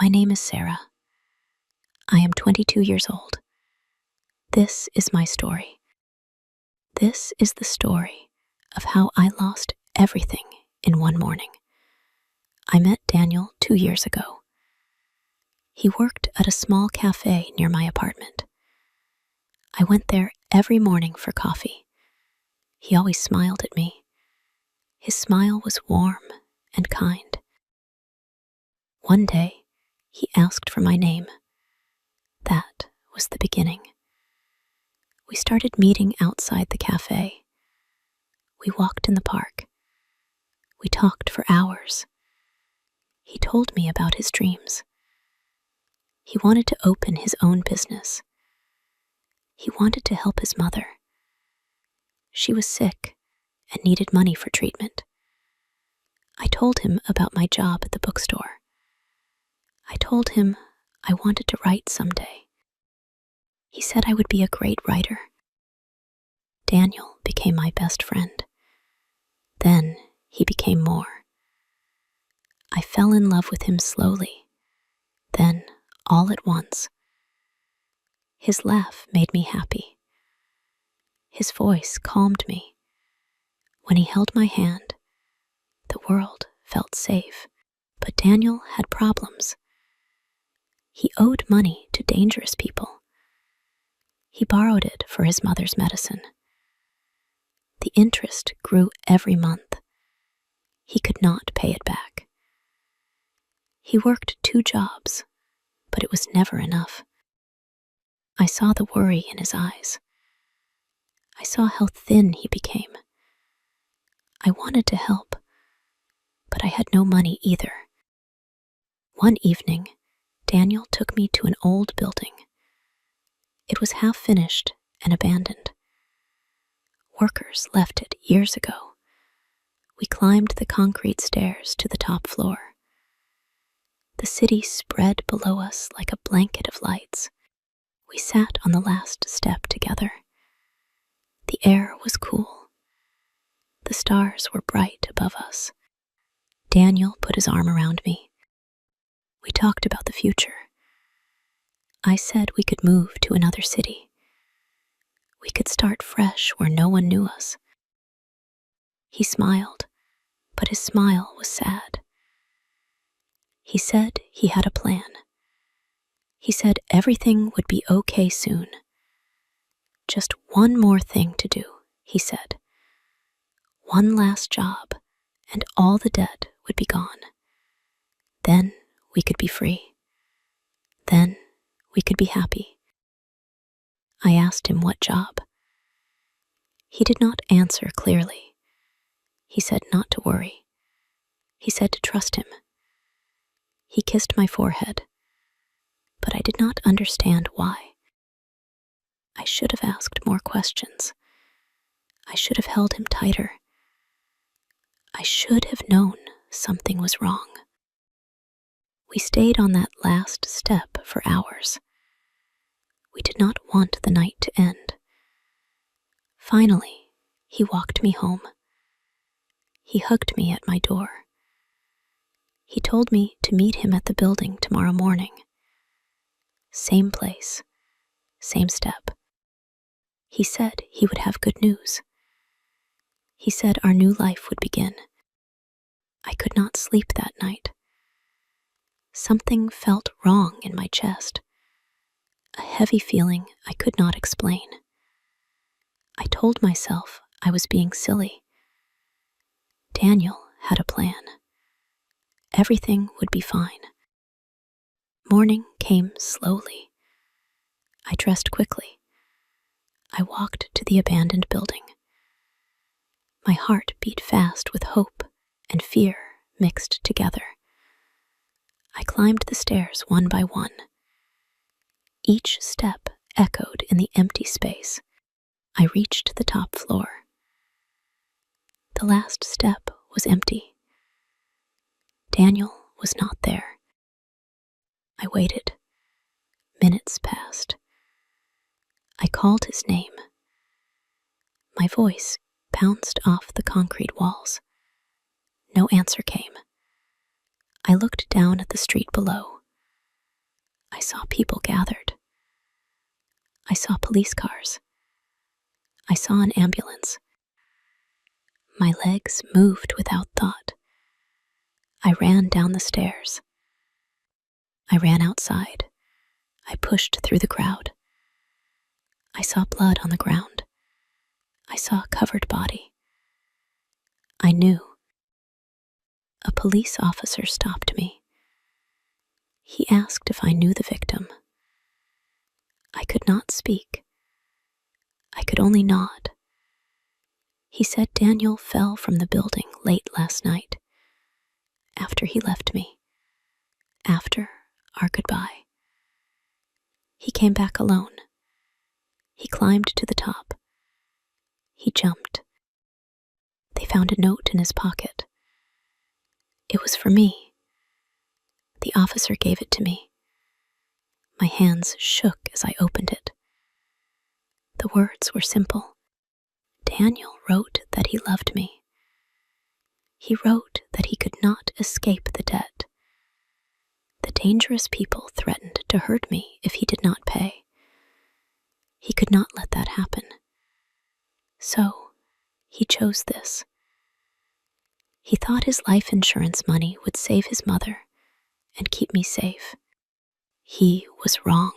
My name is Sarah. I am 22 years old. This is my story. This is the story of how I lost everything in one morning. I met Daniel 2 years ago. He worked at a small cafe near my apartment. I went there every morning for coffee. He always smiled at me. His smile was warm and kind. One day, he asked for my name. That was the beginning. We started meeting outside the cafe. We walked in the park. We talked for hours. He told me about his dreams. He wanted to open his own business. He wanted to help his mother. She was sick and needed money for treatment. I told him about my job at the bookstore. I told him I wanted to write someday. He said I would be a great writer. Daniel became my best friend. Then he became more. I fell in love with him slowly, then all at once. His laugh made me happy. His voice calmed me. When he held my hand, the world felt safe. But Daniel had problems. He owed money to dangerous people. He borrowed it for his mother's medicine. The interest grew every month. He could not pay it back. He worked 2 jobs, but it was never enough. I saw the worry in his eyes. I saw how thin he became. I wanted to help, but I had no money either. One evening, Daniel took me to an old building. It was half finished and abandoned. Workers left it years ago. We climbed the concrete stairs to the top floor. The city spread below us like a blanket of lights. We sat on the last step together. The air was cool. The stars were bright above us. Daniel put his arm around me. We talked about the future. I said we could move to another city. We could start fresh where no one knew us. He smiled, but his smile was sad. He said he had a plan. He said everything would be okay soon. Just one more thing to do, he said. One last job, and all the debt would be gone. Then we could be free. Then we could be happy. I asked him what job. He did not answer clearly. He said not to worry. He said to trust him. He kissed my forehead, but I did not understand why. I should have asked more questions. I should have held him tighter. I should have known something was wrong. We stayed on that last step for hours. We did not want the night to end. Finally, he walked me home. He hugged me at my door. He told me to meet him at the building tomorrow morning. Same place, same step. He said he would have good news. He said our new life would begin. I could not sleep that night. Something felt wrong in my chest, a heavy feeling I could not explain. I told myself I was being silly. Daniel had a plan. Everything would be fine. Morning came slowly. I dressed quickly. I walked to the abandoned building. My heart beat fast with hope and fear mixed together. I climbed the stairs one by one. Each step echoed in the empty space. I reached the top floor. The last step was empty. Daniel was not there. I waited. Minutes passed. I called his name. My voice bounced off the concrete walls. No answer came. I looked down at the street below. I saw people gathered. I saw police cars. I saw an ambulance. My legs moved without thought. I ran down the stairs. I ran outside. I pushed through the crowd. I saw blood on the ground. I saw a covered body. I knew. A police officer stopped me. He asked if I knew the victim. I could not speak. I could only nod. He said Daniel fell from the building late last night, after he left me, after our goodbye. He came back alone. He climbed to the top. He jumped. They found a note in his pocket. It was for me. The officer gave it to me. My hands shook as I opened it. The words were simple. Daniel wrote that he loved me. He wrote that he could not escape the debt. The dangerous people threatened to hurt me if he did not pay. He could not let that happen. So, he chose this. He thought his life insurance money would save his mother and keep me safe. He was wrong.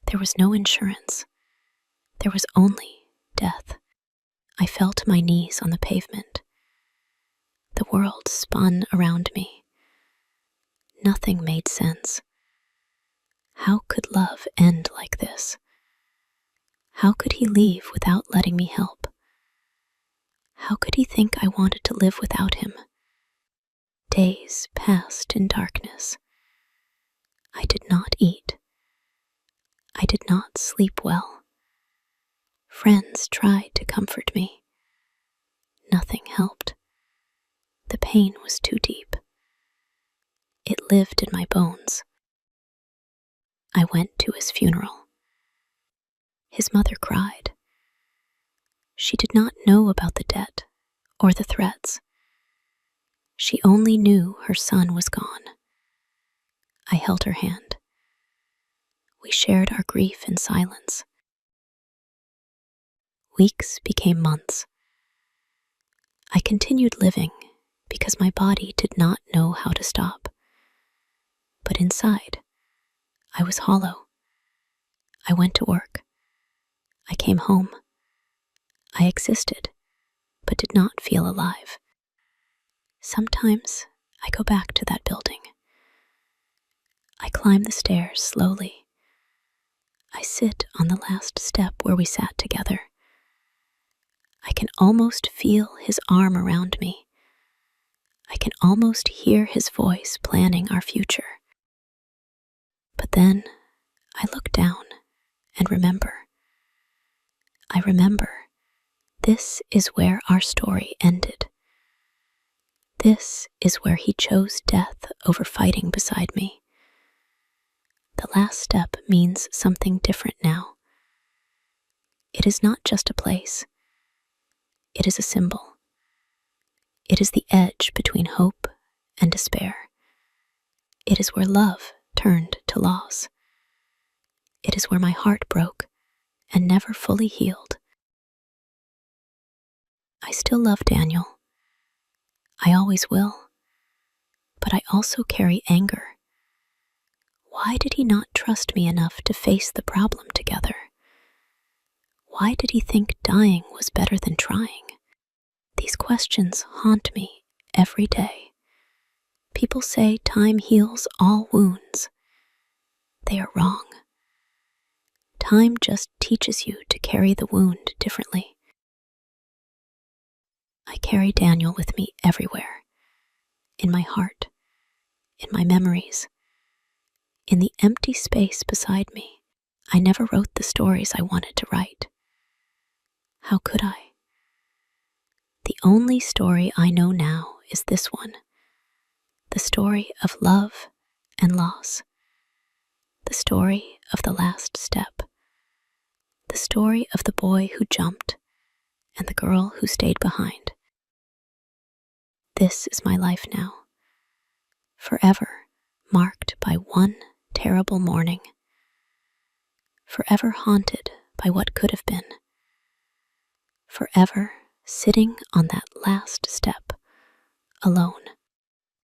There was no insurance. There was only death. I fell to my knees on the pavement. The world spun around me. Nothing made sense. How could love end like this? How could he leave without letting me help? How could he think I wanted to live without him? Days passed in darkness. I did not eat. I did not sleep well. Friends tried to comfort me. Nothing helped. The pain was too deep. It lived in my bones. I went to his funeral. His mother cried. She did not know about the debt or the threats. She only knew her son was gone. I held her hand. We shared our grief in silence. Weeks became months. I continued living because my body did not know how to stop. But inside, I was hollow. I went to work. I came home. I existed, but did not feel alive. Sometimes I go back to that building. I climb the stairs slowly. I sit on the last step where we sat together. I can almost feel his arm around me. I can almost hear his voice planning our future. But then I look down and remember. I remember this is where our story ended. This is where he chose death over fighting beside me. The last step means something different now. It is not just a place. It is a symbol. It is the edge between hope and despair. It is where love turned to loss. It is where my heart broke and never fully healed. I still love Daniel. I always will. But I also carry anger. Why did he not trust me enough to face the problem together? Why did he think dying was better than trying? These questions haunt me every day. People say time heals all wounds. They are wrong. Time just teaches you to carry the wound differently. I carry Daniel with me everywhere. In my heart, in my memories, in the empty space beside me. I never wrote the stories I wanted to write. How could I? The only story I know now is this one. The story of love and loss. The story of the last step. The story of the boy who jumped and the girl who stayed behind. This is my life now, forever marked by one terrible morning, forever haunted by what could have been, forever sitting on that last step, alone.